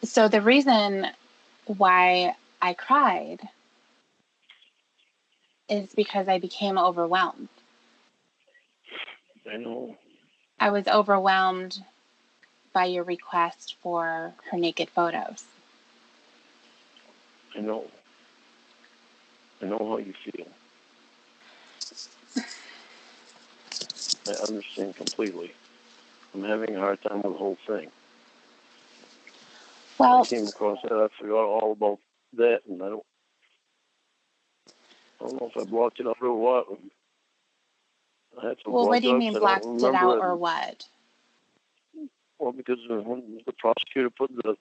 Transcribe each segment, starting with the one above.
So the reason why I cried is because I became overwhelmed. I know. I was overwhelmed by your request for her naked photos. I know. I know how you feel. I understand completely. I'm having a hard time with the whole thing. I Well, came across that. I forgot all about that, and I don't know if I blocked it out or what. I had to well, block what do it you out mean 'cause I don't blocked it remember out it. or what? Well, because when the prosecutor put a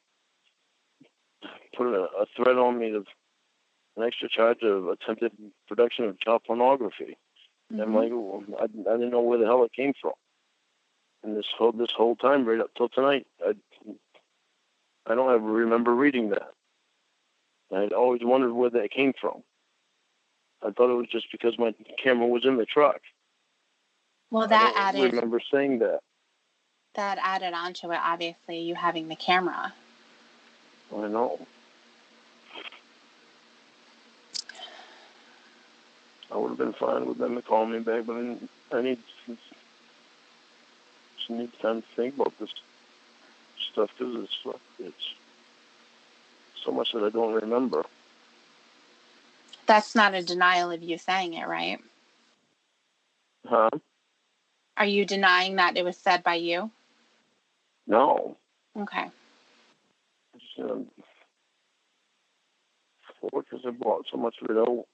threat on me of an extra charge of attempted production of child pornography. Mm-hmm. I'm like, well, I didn't know where the hell it came from. And this whole time, right up till tonight, I don't ever remember reading that. I'd always wondered where that came from. I thought it was just because my camera was in the truck. Well, that I don't remember saying that. That added onto it, obviously, you having the camera. I know. I would have been fine with them to call me back, but I need time to think about this stuff because it's so much that I don't remember. That's not a denial of you saying it, right? Huh? Are you denying that it was said by you? No. Okay. Because I bought so much of it out.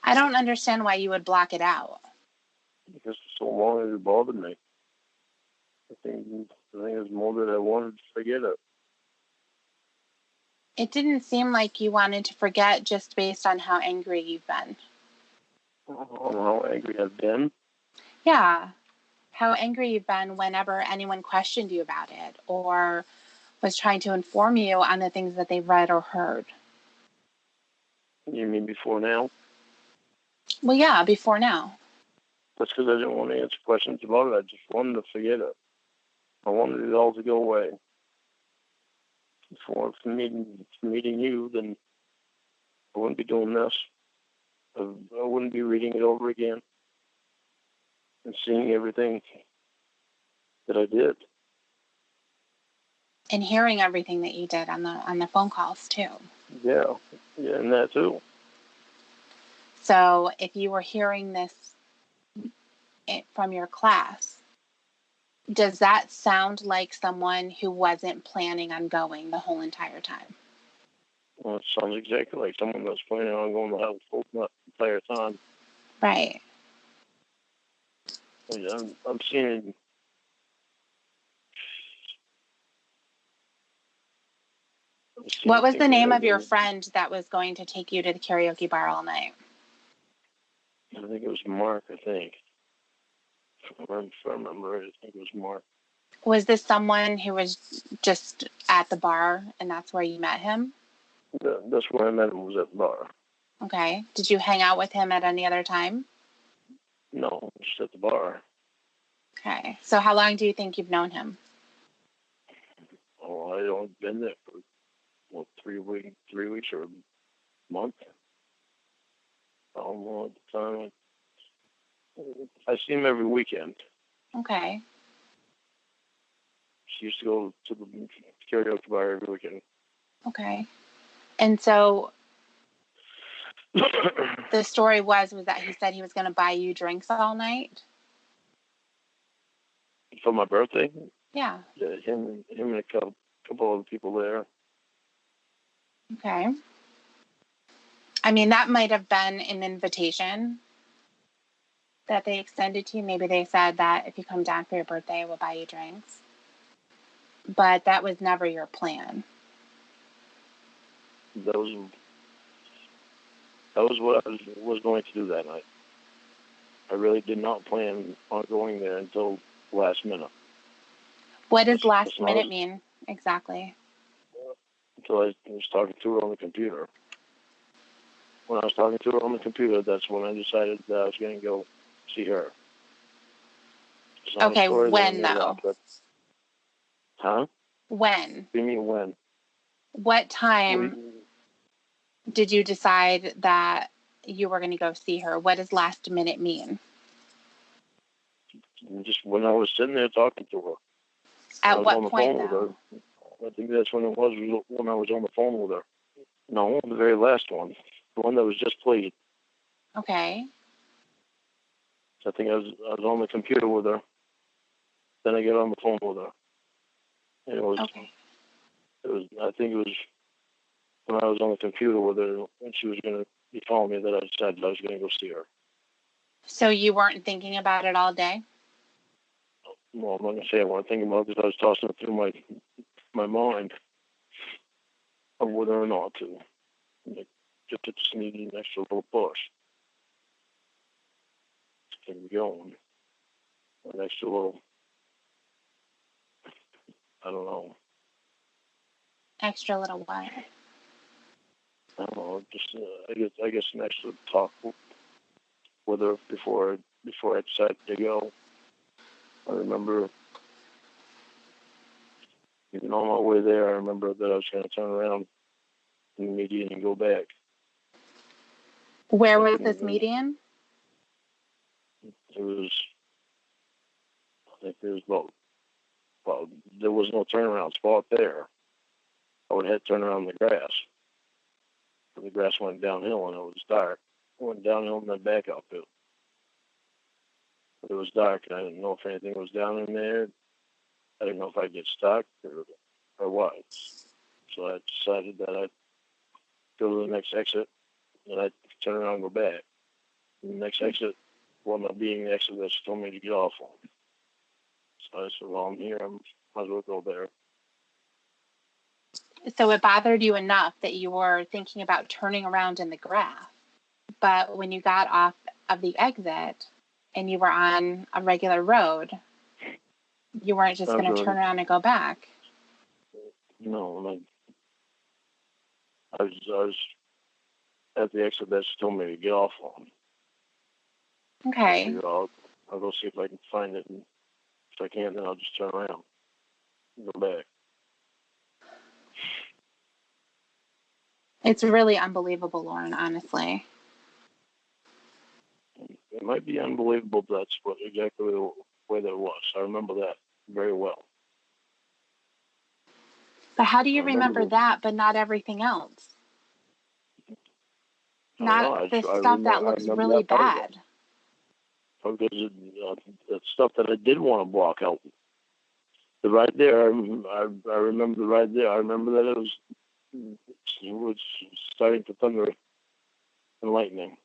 I don't understand why you would block it out. Because for so long it bothered me. I think it was more that I wanted to forget it. It didn't seem like you wanted to forget just based on how angry you've been. On how angry I've been? Yeah. How angry you've been whenever anyone questioned you about it or was trying to inform you on the things that they've read or heard. You mean before now? Well, yeah, before now. That's because I didn't want to answer questions about it. I just wanted to forget it. I wanted it all to go away. Before meeting you, then I wouldn't be doing this. I wouldn't be reading it over again and seeing everything that I did. And hearing everything that you did on the phone calls too. Yeah, and that too. So if you were hearing this from your class, does that sound like someone who wasn't planning on going the whole entire time? Well, it sounds exactly like someone that's planning on going the whole entire time. Right. I'm seeing. What was the name of your friend that was going to take you to the karaoke bar all night? I think it was Mark, I think. If I remember right, I think it was Mark. Was this someone who was just at the bar and that's where you met him? That's where I met him, was at the bar. Okay. Did you hang out with him at any other time? No, just at the bar. Okay. So how long do you think you've known him? Oh, I don't been there for 3 weeks or a month. I don't know at the time. I see him every weekend. Okay. She used to go to the karaoke bar every weekend. Okay. And so the story was that he said he was going to buy you drinks all night? For my birthday? Yeah. Him and a couple other people there. Okay. I mean, that might have been an invitation that they extended to you. Maybe they said that if you come down for your birthday, we'll buy you drinks. But that was never your plan. That was what I was going to do that night. I really did not plan on going there until last minute. What does last minute mean exactly? Until I was talking to her on the computer. When I was talking to her on the computer, that's when I decided that I was going to go see her. Okay, when though? Huh? When? What do you mean when? What time did you decide that you were going to go see her? What does last minute mean? Just when I was sitting there talking to her. At I was what on the point, phone though? with her. I think that's when it was, when I was on the phone with her. No, the very last one. The one that was just played. Okay. I think I was on the computer with her. Then I get on the phone with her. And it was, Okay. I think it was when I was on the computer with her when she was going to be calling me that I decided I was going to go see her. So you weren't thinking about it all day? Well, I'm not going to say I want to think about it because I was tossing it through my mind of whether or not to. Like, just needed an extra little push to get me going. An extra little, I don't know. Extra little what? I don't know. Just I guess an extra talk with her before I decided to go. I remember even on my way there, I remember that I was going to turn around in the median and go back. Where was this median? It was, I think there was well, there was no turnaround spot there. I would have to turn around the grass. But the grass went downhill and it was dark. It went downhill and then back uphill. But it was dark and I didn't know if anything was down in there. I didn't know if I'd get stuck or what. So I decided that I'd go to the next exit and I'd turn around and go back. And the next exit wound up being the exit that she told me to get off on. So I said, well, I'm here. I might as well go there. So it bothered you enough that you were thinking about turning around in the grass. But when you got off of the exit and you were on a regular road, you weren't just going to turn around and go back. No, I was at the exit that she told me to get off on. Okay. I'll go see if I can find it. And if I can't, then I'll just turn around and go back. It's really unbelievable, Lorne, honestly. It might be unbelievable, but that's exactly the way that it was. I remember that very well. But how do you remember that, but not everything else? Not the stuff that looks really bad. Because the stuff that I did want to block out. The ride there, I remember the ride there. I remember that it was starting to thunder and lightning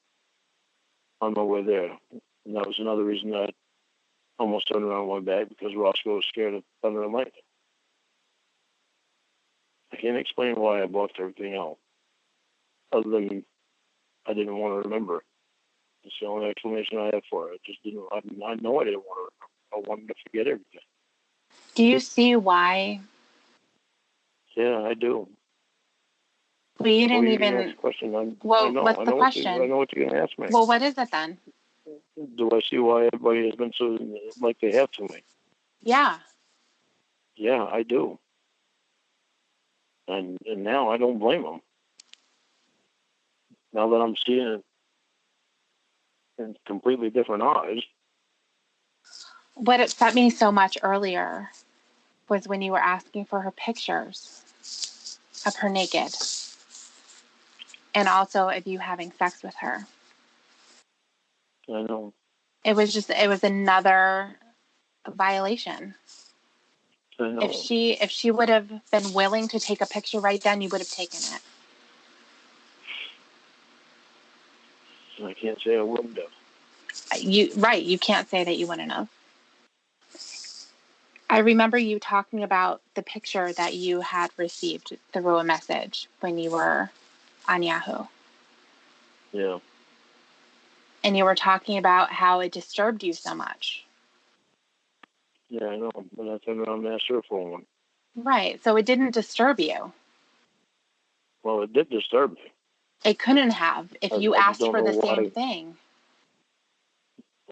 on my way there. And that was another reason that I almost turned around and went back, because Roscoe was scared of thunder and lightning. I can't explain why I blocked everything out, other than I didn't want to remember. It's the only explanation I have for it. I just didn't. I know I didn't want to. I wanted to forget everything. Do you see why? Yeah, I do. Well, you didn't even. Question. I know. What's the question? I know what you're going to ask me. Well, what is it then? Do I see why everybody has been so like they have to me? Yeah. Yeah, I do. And now I don't blame them. Now that I'm seeing it in completely different eyes. What upset me so much earlier was when you were asking for her pictures of her naked, and also of you having sex with her. I know. It was another violation. I know. If she would have been willing to take a picture right then, you would have taken it. I can't say I wouldn't have. You can't say that you wouldn't have. I remember you talking about the picture that you had received through a message when you were on Yahoo. Yeah. And you were talking about how it disturbed you so much. Yeah, I know. But I turned around and asked her for one. Right. So it didn't disturb you. Well, it did disturb me. It couldn't have if you asked for the same thing.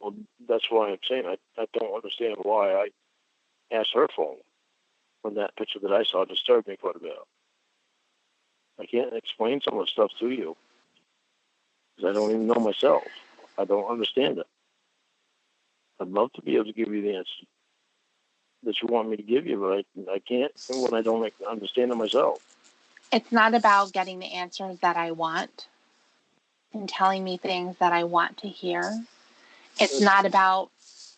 Well, that's why I'm saying I don't understand why I asked her for one. when that picture that I saw disturbed me quite a bit. I can't explain some of the stuff to you because I don't even know myself. I don't understand it. I'd love to be able to give you the answer that you want me to give you, but I can't when I don't understand it myself. It's not about getting the answers that I want and telling me things that I want to hear. It's not about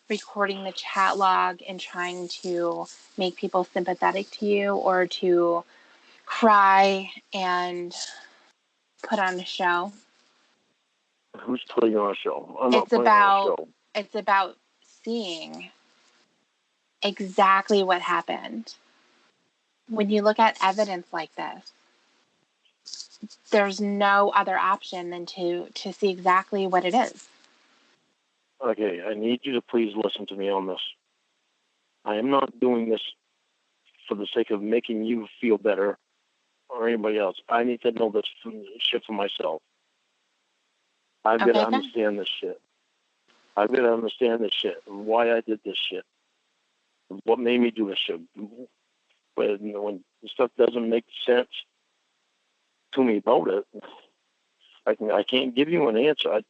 recording the chat log and trying to make people sympathetic to you or to cry and put on a show. Who's putting on a show? I'm not putting on a show. It's about seeing exactly what happened. When you look at evidence like this, there's no other option than to see exactly what it is. Okay, I need you to please listen to me on this. I am not doing this for the sake of making you feel better or anybody else. I need to know this shit for myself. I've got to understand this shit. I've got to understand this shit, why I did this shit, what made me do this shit. When stuff doesn't make sense to me about it, I can't give you an answer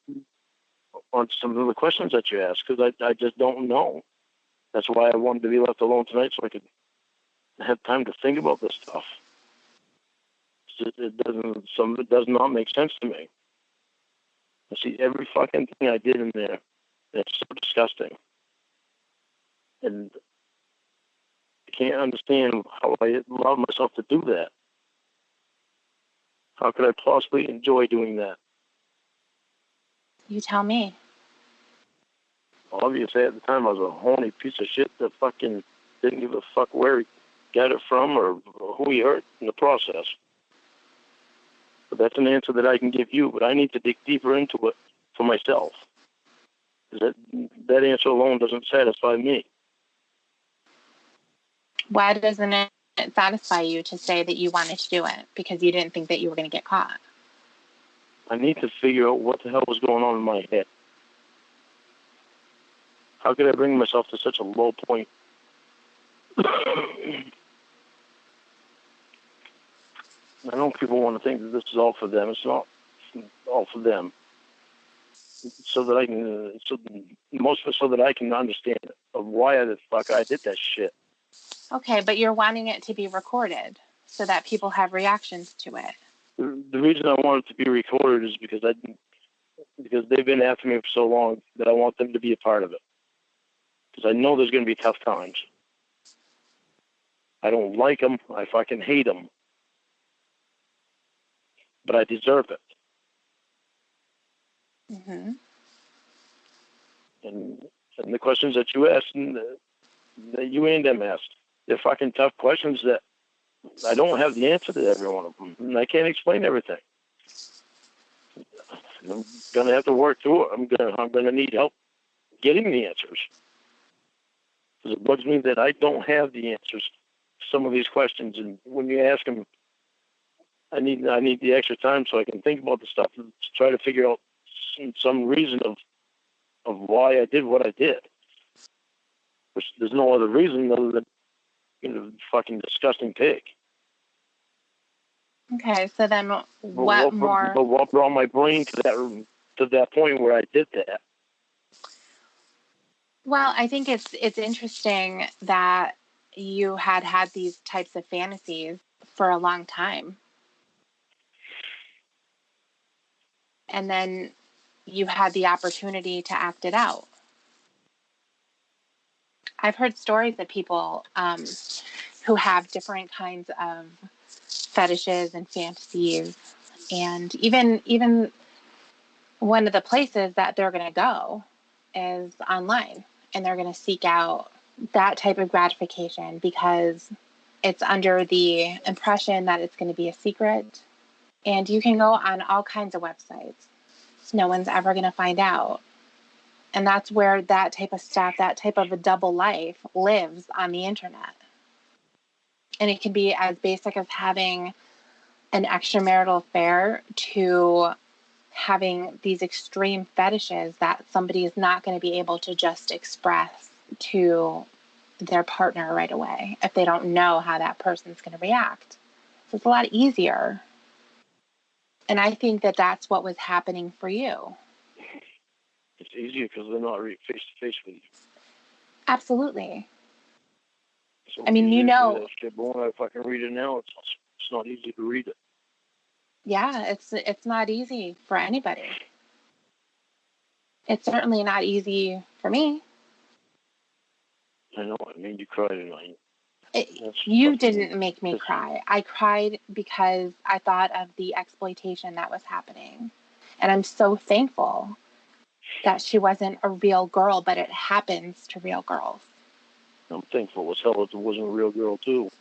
on some of the questions that you ask because I just don't know. That's why I wanted to be left alone tonight so I could have time to think about this stuff. It does not make sense to me. I see every fucking thing I did in there. It's so disgusting. And I can't understand how I allowed myself to do that. How could I possibly enjoy doing that? You tell me. Obviously, at the time, I was a horny piece of shit that fucking didn't give a fuck where he got it from or who he hurt in the process. But that's an answer that I can give you, but I need to dig deeper into it for myself. Because that answer alone doesn't satisfy me. Why doesn't it satisfy you to say that you wanted to do it? Because you didn't think that you were going to get caught. I need to figure out what the hell was going on in my head. How could I bring myself to such a low point? I know people want to think that this is all for them. It's not all for them. So that I can, so that I can understand of why the fuck I did that shit. Okay, but you're wanting it to be recorded so that people have reactions to it. The reason I want it to be recorded is because they've been after me for so long that I want them to be a part of it. Because I know there's going to be tough times. I don't like them. I fucking hate them. But I deserve it. Mm-hmm. And the questions that you asked, and that you and them asked, they're fucking tough questions that I don't have the answer to every one of them. And I can't explain everything. I'm going to have to work through it. I'm going to need help getting the answers. Because it bugs me that I don't have the answers to some of these questions. And when you ask them, I need the extra time so I can think about the stuff and try to figure out some reason of why I did what I did. Which there's no other reason other than fucking disgusting pig. Okay, so then what more? But what brought my brain to that point where I did that? Well, I think it's interesting that you had these types of fantasies for a long time. And then you had the opportunity to act it out. I've heard stories of people who have different kinds of fetishes and fantasies. And even one of the places that they're going to go is online. And they're going to seek out that type of gratification because it's under the impression that it's going to be a secret. And you can go on all kinds of websites. No one's ever going to find out. And that's where that type of stuff, that type of a double life lives on the internet. And it can be as basic as having an extramarital affair to having these extreme fetishes that somebody is not going to be able to just express to their partner right away if they don't know how that person's going to react. So it's a lot easier. And I think that that's what was happening for you. It's easier because they're not face to face with you. Absolutely. So I mean, you know, that shit, but when I fucking read it now, it's not easy to read it. yeah, it's not easy for anybody. It's certainly not easy for me. I know. I made you cry tonight. You didn't make me cry. I cried because I thought of the exploitation that was happening. And I'm so thankful that she wasn't a real girl, but it happens to real girls. I'm thankful as hell that it wasn't a real girl, too.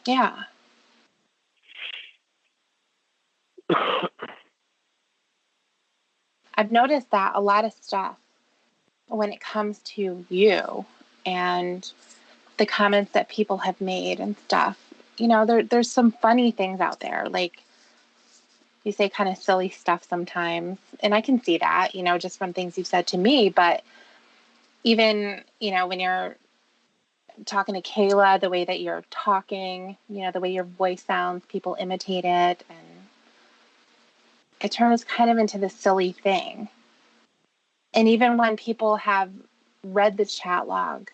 Yeah. I've noticed that a lot of stuff when it comes to you and the comments that people have made and stuff, you know, there's some funny things out there. Like, you say kind of silly stuff sometimes. And I can see that, you know, just from things you've said to me. But even, you know, when you're talking to Kayla, the way that you're talking, you know, the way your voice sounds, people imitate it. And it turns kind of into this silly thing. And even when people have read the chat log,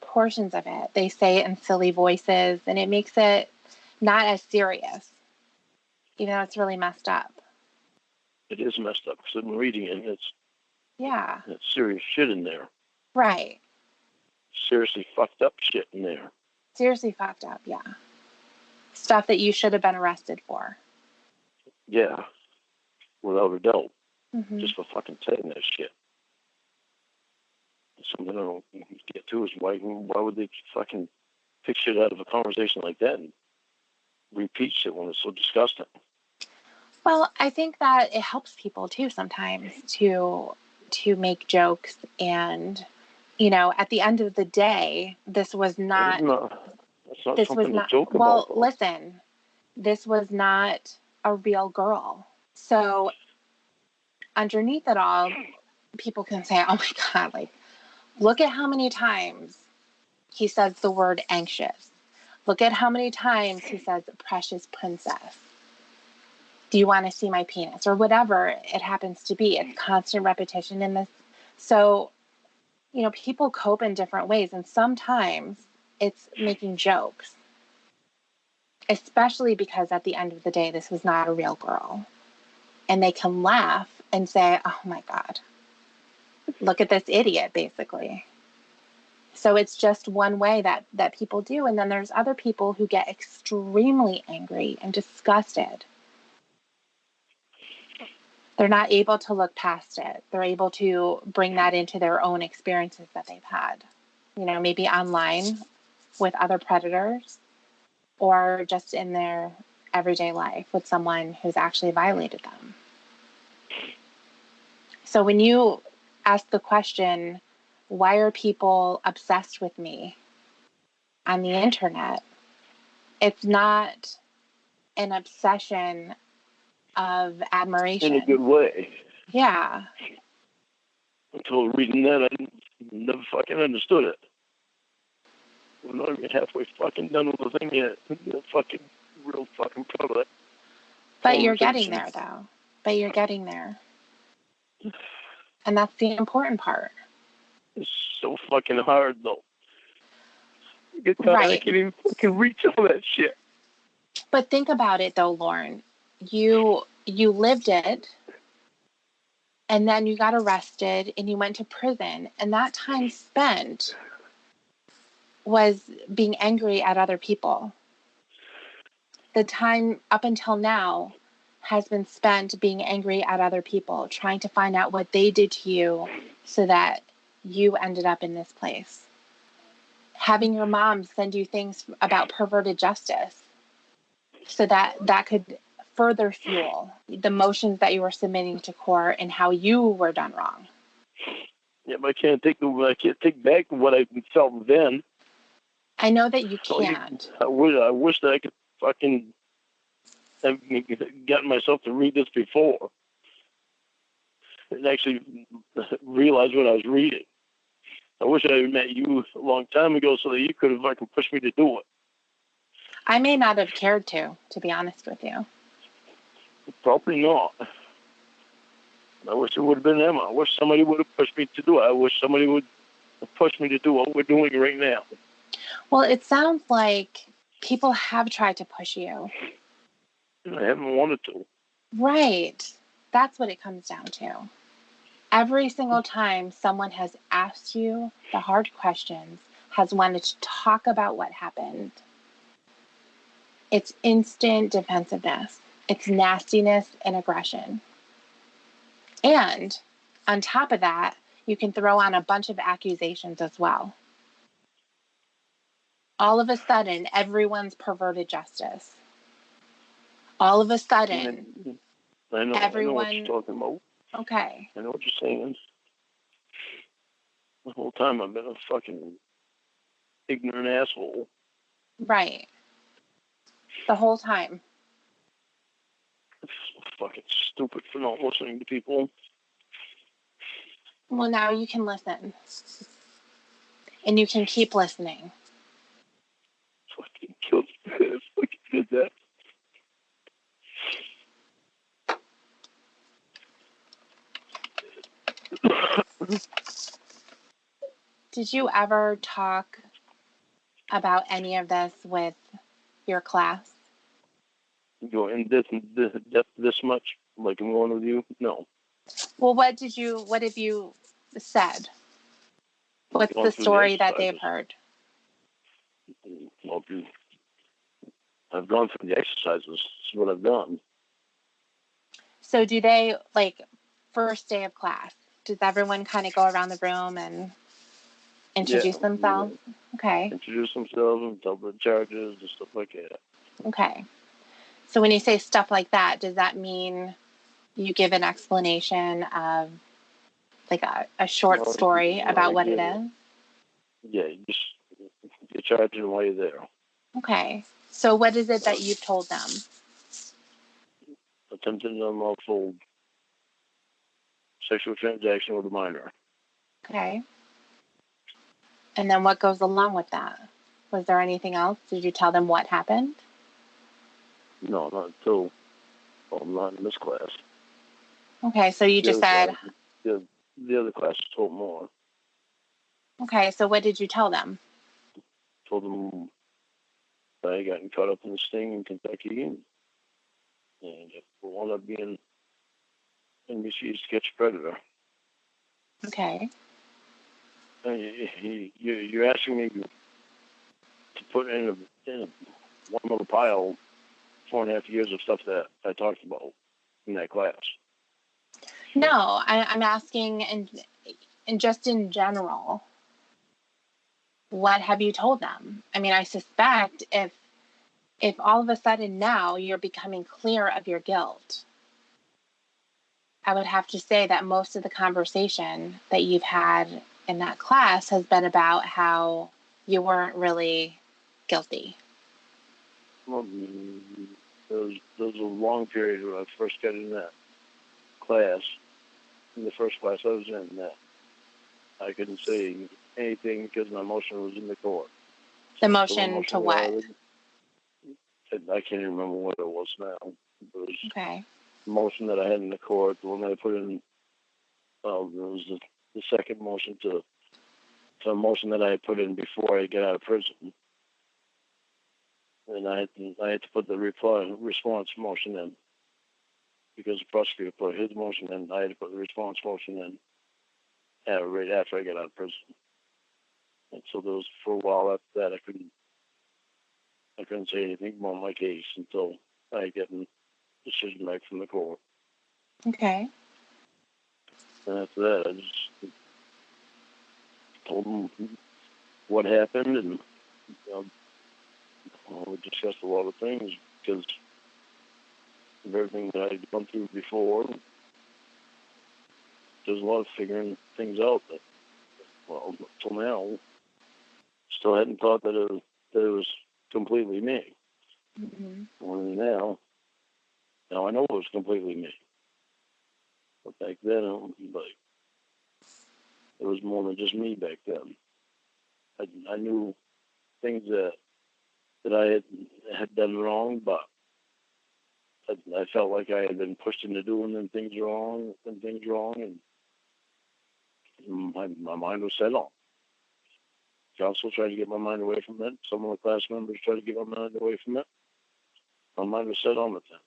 portions of it, they say it in silly voices, and it makes it not as serious, even though it's really messed up. It is messed up because I've been reading it, and it's serious shit in there. Right. Seriously fucked up shit in there. Seriously fucked up, yeah. Stuff that you should have been arrested for. Yeah. Without a doubt. Mm-hmm. Just for fucking saying that shit. Something I don't get to is why would they fucking pick shit out of a conversation like that and repeat shit when it's so disgusting? Well, I think that it helps people too sometimes to make jokes, and you know, at the end of the day, this was not. That's not something to joke about. Well, listen, this was not a real girl. So underneath it all, people can say, "Oh my God, like, look at how many times he says the word anxious. Look at how many times he says precious princess. Do you want to see my penis?" Or whatever it happens to be. It's constant repetition in this. So, you know, people cope in different ways. And sometimes it's making jokes, especially because at the end of the day, this was not a real girl. And they can laugh and say, "Oh my God, look at this idiot," basically. So it's just one way that people do. And then there's other people who get extremely angry and disgusted. They're not able to look past it. They're able to bring that into their own experiences that they've had, you know, maybe online with other predators or just in their everyday life with someone who's actually violated them. So when you ask the question, why are people obsessed with me on the internet? It's not an obsession of admiration. In a good way. Yeah. Until reading that, I never fucking understood it. We're not even halfway fucking done with the thing yet. I'm fucking real fucking proud of that. But you're getting there, though. But you're getting there. And that's the important part. It's so fucking hard, though. Right. I can't even fucking reach all that shit. But think about it, though, Lorne. You lived it, and then you got arrested, and you went to prison. And that time spent was being angry at other people. The time up until now has been spent being angry at other people, trying to find out what they did to you so that you ended up in this place. Having your mom send you things about perverted justice so that could further fuel the motions that you were submitting to court and how you were done wrong. Yeah, but I can't take back what I felt then. I know that you can't. I wish that I could fucking have gotten myself to read this before and actually realize what I was reading. I wish I had met you a long time ago so that you could have fucking pushed me to do it. I may not have cared to be honest with you. Probably not. I wish it would have been Emma. I wish somebody would have pushed me to do it. I wish somebody would have pushed me to do what we're doing right now. Well, it sounds like people have tried to push you. And I haven't wanted to. Right. That's what it comes down to. Every single time someone has asked you the hard questions, has wanted to talk about what happened, it's instant defensiveness. It's nastiness and aggression. And on top of that, you can throw on a bunch of accusations as well. All of a sudden, everyone's perverted justice. All of a sudden, I know what you're everyone. talking about. Okay. I know what you're saying. The whole time I've been a fucking ignorant asshole. Right. The whole time. It's so fucking stupid for not listening to people. Well, now you can listen. And you can keep listening. Fucking killed me. Fucking did that. Did you ever talk about any of this with your class? Go in depth this much, like I'm going with you? No. Well, what have you said? What's the story that they've heard? Well, I've gone through the exercises. This is what I've done. So do they, like, first day of class, does everyone kind of go around the room and introduce themselves? Yeah. Okay. Introduce themselves and tell the charges and stuff like that. Okay. So when you say stuff like that, does that mean you give an explanation of, like, a short story about what it is? Yeah, you just get charged while you're there. Okay. So what is it that you've told them? Attempted unlawful sexual transaction with a minor. Okay. And then what goes along with that? Was there anything else? Did you tell them what happened? No, not until, not in this class. Okay, so you just said... The other class told more. Okay, so what did you tell them? Told them I got caught up in this thing in Kentucky and it wound up being NBC's Catch a Predator. Okay. You're asking me to put in one little pile 4.5 years of stuff that I talked about in that class. No, I'm asking, and just in general, what have you told them? I mean, I suspect if all of a sudden now you're becoming clear of your guilt, I would have to say that most of the conversation that you've had in that class has been about how you weren't really guilty. Well, there was a long period when I first got in that class, in the first class I was in, that I couldn't say anything because my motion was in the court. The motion to what? I can't even remember what it was now. It was okay. The motion that I had in the court, the one that I put in, it was the second motion to a motion that I had put in before I got out of prison. And I had to put the response motion in because the prosecutor put his motion in. I had to put the response motion in right after I got out of prison. And so there was, for a while after that, I couldn't say anything more on my case until I get a decision back from the court. Okay. And after that, I just told them what happened, and we discussed a lot of things because of everything that I'd gone through before. There's a lot of figuring things out that, well, until now, still hadn't thought that it was completely me. Mm-hmm. Only now I know it was completely me. But back then, it was like, it was more than just me back then. I knew things that I had done wrong, but I felt like I had been pushed into doing things wrong, and my mind was set on. Council tried to get my mind away from it. Some of the class members tried to get my mind away from it. My mind was set on the things.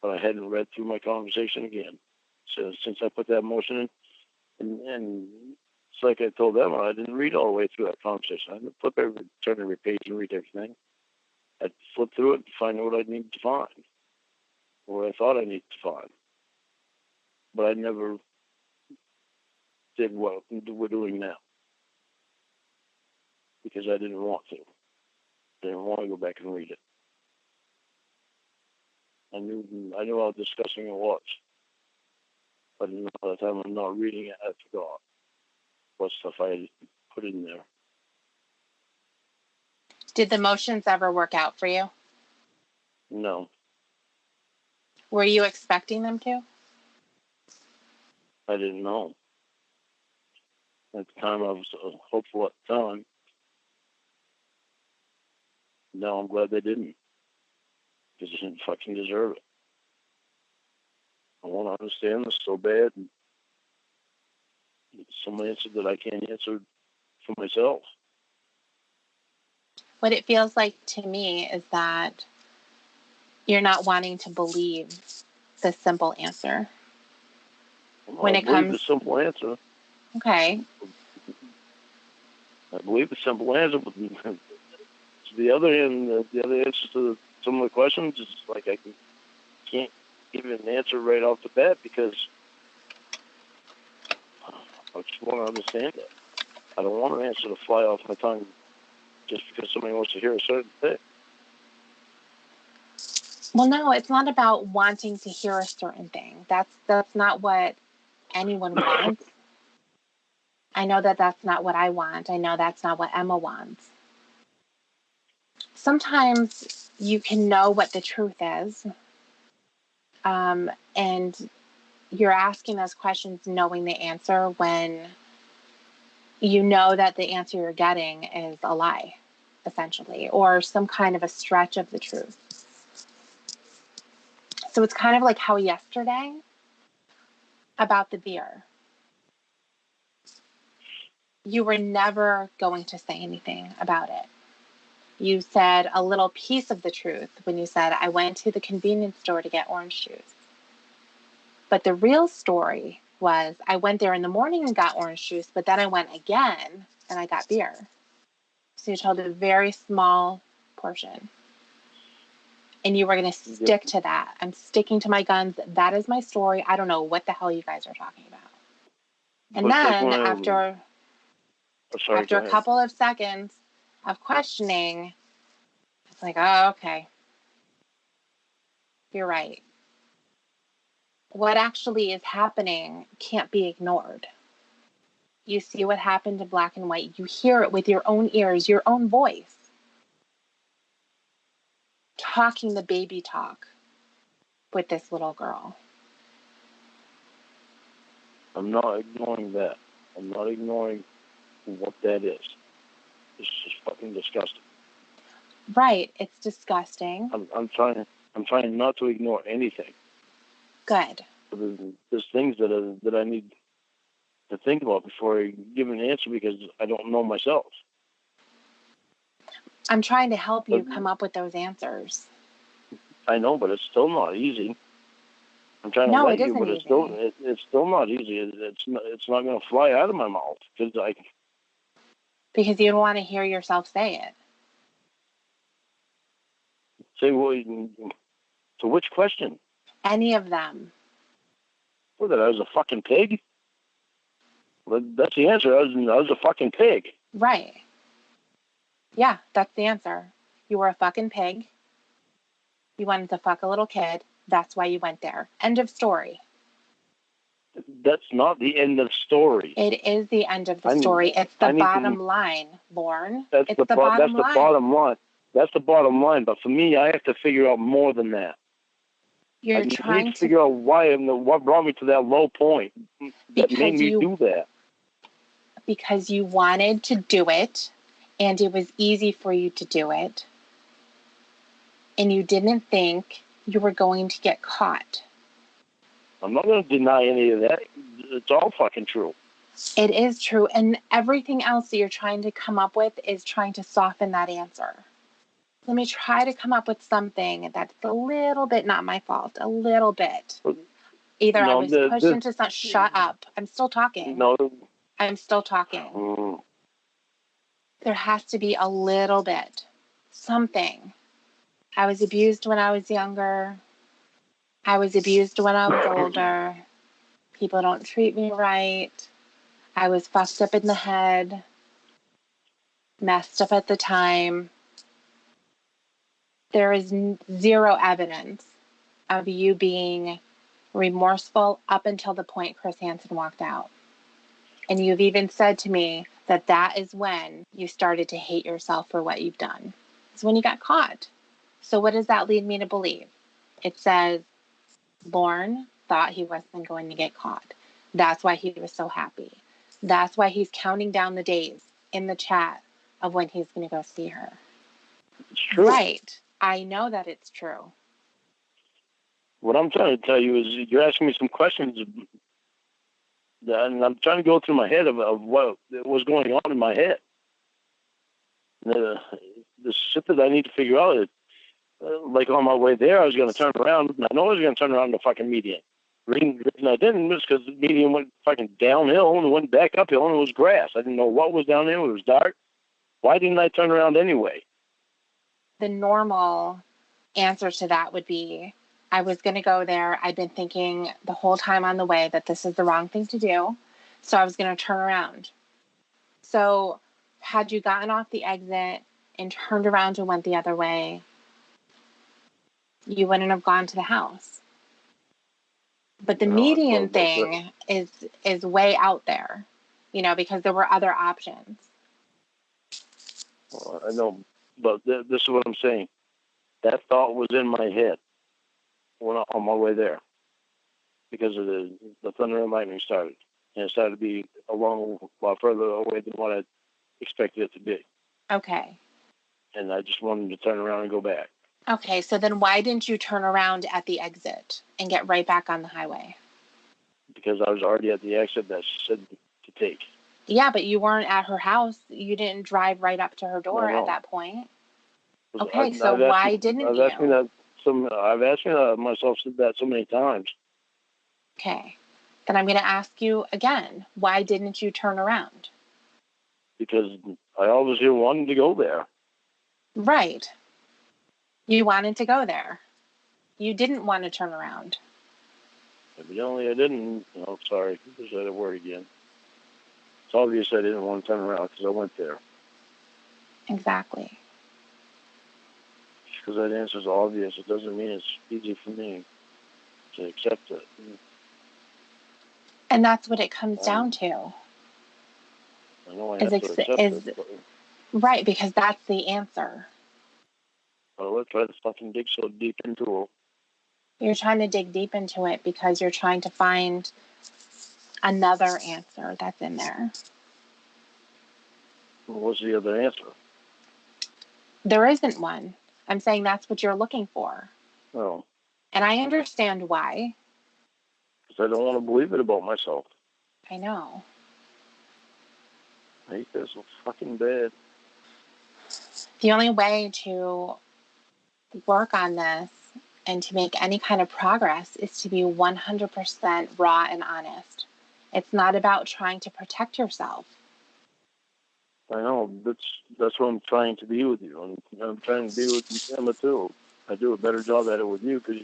But I hadn't read through my conversation again. So since I put that motion in, and it's like I told them, I didn't read all the way through that conversation. I didn't turn every page and read everything. I'd flip through it to find out what I needed to find, or what I thought I needed to find. But I never did what we're doing now, because I didn't want to. I didn't want to go back and read it. I knew how disgusting it was. But by the time I'm not reading it, I forgot what stuff I had put in there. Did the motions ever work out for you? No. Were you expecting them to? I didn't know. At the time, I was hopeful at the time. Now I'm glad they didn't, because they didn't fucking deserve it. I want to understand this so bad. And some answers that I can't answer for myself. What it feels like to me is that you're not wanting to believe the simple answer. When I believe the simple answer. Okay. I believe the simple answer, but the other end, the other answer to some of the questions is like I can't give an answer right off the bat, because I just want to understand it. I don't want an answer to fly off my tongue just because somebody wants to hear a certain thing. Well, no, it's not about wanting to hear a certain thing. That's not what anyone wants. I know that that's not what I want. I know that's not what Emma wants. Sometimes you can know what the truth is, and you're asking those questions knowing the answer when you know that the answer you're getting is a lie, essentially, or some kind of a stretch of the truth. So it's kind of like how yesterday about the beer. You were never going to say anything about it. You said a little piece of the truth when you said, I went to the convenience store to get orange juice. But the real story was, I went there in the morning and got orange juice, but then I went again and I got beer. So you told a very small portion. And you were going to stick to that. I'm sticking to my guns. That is my story. I don't know what the hell you guys are talking about. And but then after a couple of seconds of questioning, it's like, oh, okay. You're right. What actually is happening can't be ignored. You see what happened in black and white. You hear it with your own ears, your own voice. Talking the baby talk with this little girl. I'm not ignoring that. I'm not ignoring what that is. It's just fucking disgusting. Right, it's disgusting. I'm trying not to ignore anything. Good. There's things that I need to think about before I give an answer, because I don't know myself. I'm trying to help you come up with those answers. I know, but it's still not easy. I'm trying to let you, but it's still not easy. It's not going to fly out of my mouth because you don't want to hear yourself say it. Say what? So which question? Any of them. Well, that I was a fucking pig? Well, that's the answer. I was a fucking pig. Right. Yeah, that's the answer. You were a fucking pig. You wanted to fuck a little kid. That's why you went there. End of story. That's not the end of the story. It is the end of the story. It's the bottom line, Lorne. That's the bottom line. That's the bottom line. But for me, I have to figure out more than that. You're I need trying to figure out why and what brought me to that low point that made me do that. Because you wanted to do it, and it was easy for you to do it, and you didn't think you were going to get caught. I'm not going to deny any of that. It's all fucking true. It is true, and everything else that you're trying to come up with is trying to soften that answer. Let me try to come up with something that's a little bit not my fault, a little bit. Either I was pushed into something. Shut up. I'm still talking. No. I'm still talking. There has to be a little bit. Something. I was abused when I was younger. I was abused when I was older. People don't treat me right. I was fucked up in the head. Messed up at the time. There is zero evidence of you being remorseful up until the point Chris Hansen walked out. And you've even said to me that that is when you started to hate yourself for what you've done. It's when you got caught. So what does that lead me to believe? It says Lorne thought he wasn't going to get caught. That's why he was so happy. That's why he's counting down the days in the chat of when he's going to go see her. It's true. Right. I know that it's true. What I'm trying to tell you is you're asking me some questions, and I'm trying to go through my head of what was going on in my head. The shit that I need to figure out is, like on my way there, I was going to turn around. And I know I was going to turn around the fucking median. The reason I didn't was because the median went fucking downhill and went back uphill and it was grass. I didn't know what was down there. It was dark. Why didn't I turn around anyway? The normal answer to that would be, I was going to go there. I'd been thinking the whole time on the way that this is the wrong thing to do. So I was going to turn around. So had you gotten off the exit and turned around and went the other way, you wouldn't have gone to the house. But the median thing is way out there, because there were other options. Well, I know, but this is what I'm saying. That thought was in my head on my way there because of the thunder and lightning started. And it started to be a lot further away than what I expected it to be. Okay. And I just wanted to turn around and go back. Okay, so then why didn't you turn around at the exit and get right back on the highway? Because I was already at the exit that she said to take. Yeah, but you weren't at her house. You didn't drive right up to her door at that point. Okay, so why didn't you? I've asked myself that so many times. Okay, then I'm going to ask you again. Why didn't you turn around? Because I always wanted to go there. Right. You wanted to go there. You didn't want to turn around. Evidently, I didn't. Oh, sorry. I said a word again. It's obvious I didn't want to turn around because I went there. Exactly. Because that answer is obvious. It doesn't mean it's easy for me to accept it. And that's what it comes down to. I know I have to accept it. Right, because that's the answer. Well, let's try to fucking dig so deep into it. You're trying to dig deep into it because you're trying to find another answer that's in there. Well, what's the other answer? There isn't one. I'm saying that's what you're looking for. Oh. And I understand why. Because I don't want to believe it about myself. I know. I hate this so fucking bad. The only way to work on this and to make any kind of progress is to be 100% raw and honest. It's not about trying to protect yourself. I know. That's what I'm trying to be with you. I'm trying to be with you, Emma, too. I do a better job at it with you because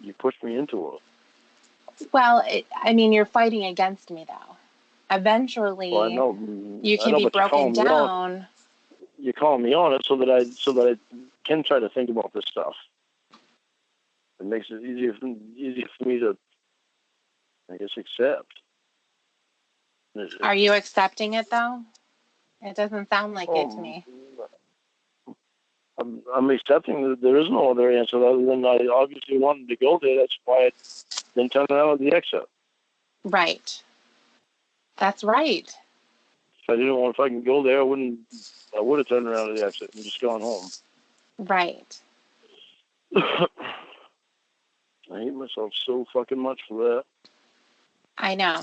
you pushed me into it. Well, you're fighting against me, though. Eventually, well, I know. you can be broken down. You're calling me on it so that I can try to think about this stuff. It makes it easier for me to, I guess, accept. Are you accepting it, though? It doesn't sound like it to me. I'm accepting that there is no other answer other than I obviously wanted to go there. That's why I didn't turn around at the exit. Right. That's right. If I didn't want to fucking go there, I would have turned around at the exit and just gone home. Right. I hate myself so fucking much for that. I know.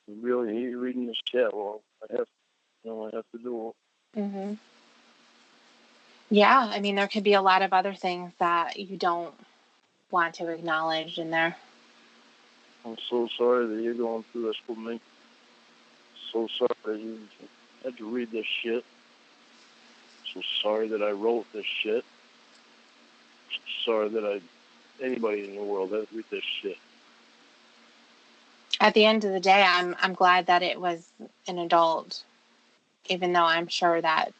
I really hate reading this chat. Well, I have to do it. Mm-hmm. Yeah, I mean, there could be a lot of other things that you don't want to acknowledge in there. I'm so sorry that you're going through this with me. So sorry that you had to read this shit. So sorry that I wrote this shit. So sorry that anybody in the world had to read this shit. At the end of the day, I'm glad that it was an adult, even though I'm sure that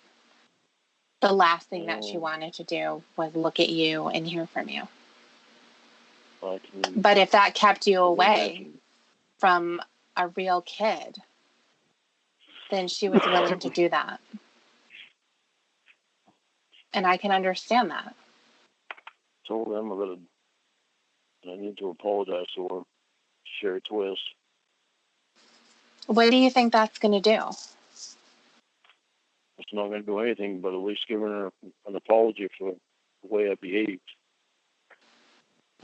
the last thing that she wanted to do was look at you and hear from you. But if that kept you away from a real kid, then she was willing to do that. And I can understand that. Told them that I need to apologize to her. Sherry Twist. What do you think that's going to do? It's not going to do anything but at least giving her an apology for the way I behaved.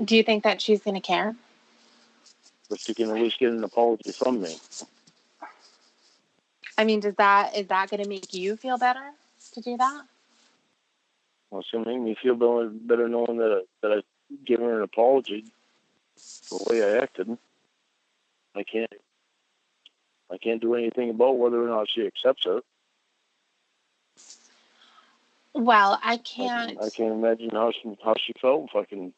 Do you think that she's going to care? But she can at least get an apology from me. I mean, is that going to make you feel better to do that? Well, it's going to make me feel better knowing that I've given her an apology for the way I acted. I can't do anything about whether or not she accepts it. Well, I can't imagine how she felt fucking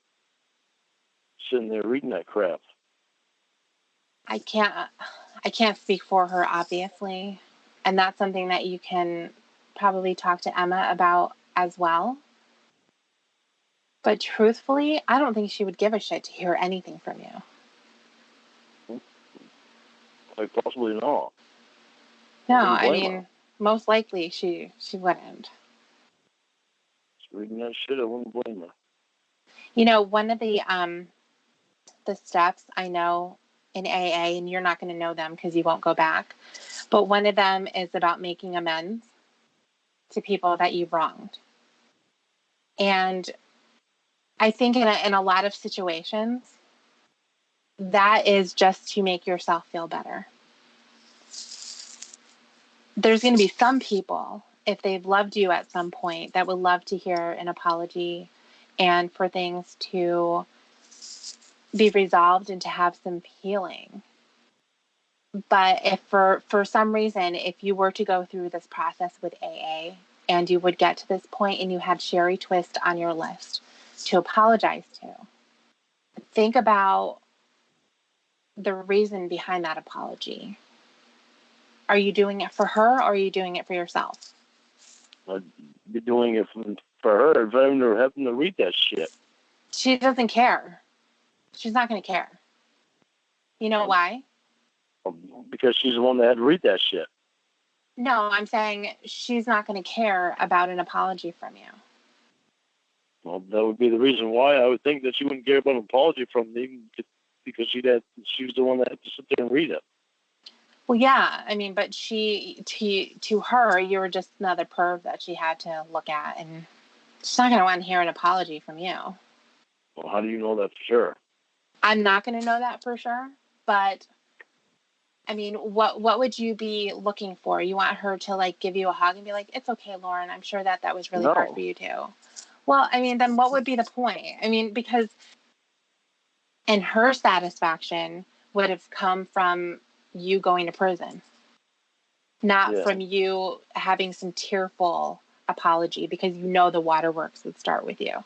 sitting there reading that crap. I can't speak for her, obviously. And that's something that you can probably talk to Emma about as well. But truthfully, I don't think she would give a shit to hear anything from you. Like, possibly not. No, I mean, most likely she wouldn't. Just reading that shit, I wouldn't blame her. You know, one of the steps I know in AA, and you're not going to know them because you won't go back, but one of them is about making amends to people that you've wronged. And I think in a lot of situations, that is just to make yourself feel better. There's going to be some people, if they've loved you at some point, that would love to hear an apology and for things to be resolved and to have some healing. But if for some reason, if you were to go through this process with AA and you would get to this point and you had Sherry Twist on your list to apologize to, think about the reason behind that apology. Are you doing it for her or are you doing it for yourself? I'd be doing it for her if I never happened to read that shit. She doesn't care. She's not going to care. You know why? Because she's the one that had to read that shit. No, I'm saying she's not going to care about an apology from you. Well, that would be the reason why I would think that she wouldn't care about an apology from me, because she was the one that had to sit there and read it. Well, yeah, I mean, but to her, you were just another perv that she had to look at, and she's not going to want to hear an apology from you. Well, how do you know that for sure? I'm not going to know that for sure, but I mean, what would you be looking for? You want her to like give you a hug and be like, "It's okay, Lorne. I'm sure that was really hard for you too." Well, I mean, then what would be the point? I mean, because and her satisfaction would have come from you going to prison, not from you having some tearful apology because you know the waterworks would start with you.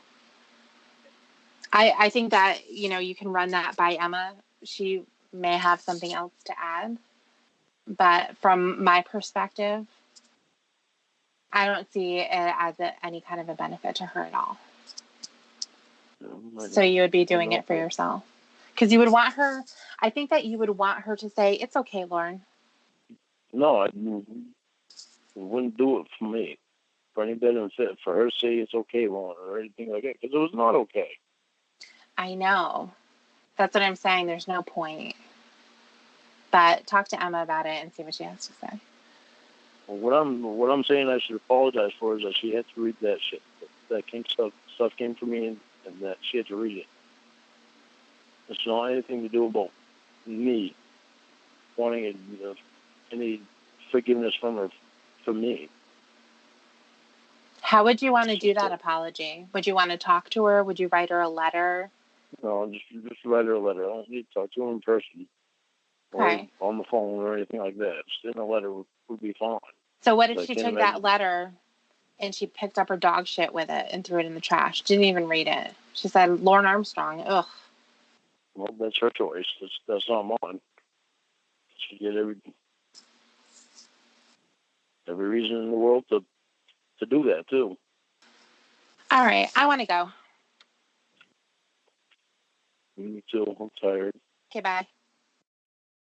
I think that, you can run that by Emma. She may have something else to add, but from my perspective, I don't see it as any kind of a benefit to her at all. So you would be doing it for yourself. Because you would want her, I think that you would want her to say, "It's okay, Lorne." No, I wouldn't do it for me. for any benefit for her to say it's okay, Lorne, or anything like that, because it was not okay. I know. That's what I'm saying. There's no point. But talk to Emma about it and see what she has to say. Well, what I'm saying I should apologize for is that she had to read that shit. That stuff came from me, and that she had to read it. It's not anything to do about me wanting any forgiveness from her for me. How would you want to do that apology? Would you want to talk to her? Would you write her a letter? No, just write her a letter. I don't need to talk to her in person or on the phone or anything like that. Just in a letter would be fine. So what if she took that letter and she picked up her dog shit with it and threw it in the trash? Didn't even read it. She said, Lorne Armstrong, ugh. Well, that's her choice. That's not mine. She get every reason in the world to do that, too. All right. I want to go. Me too. I'm tired. Okay, bye.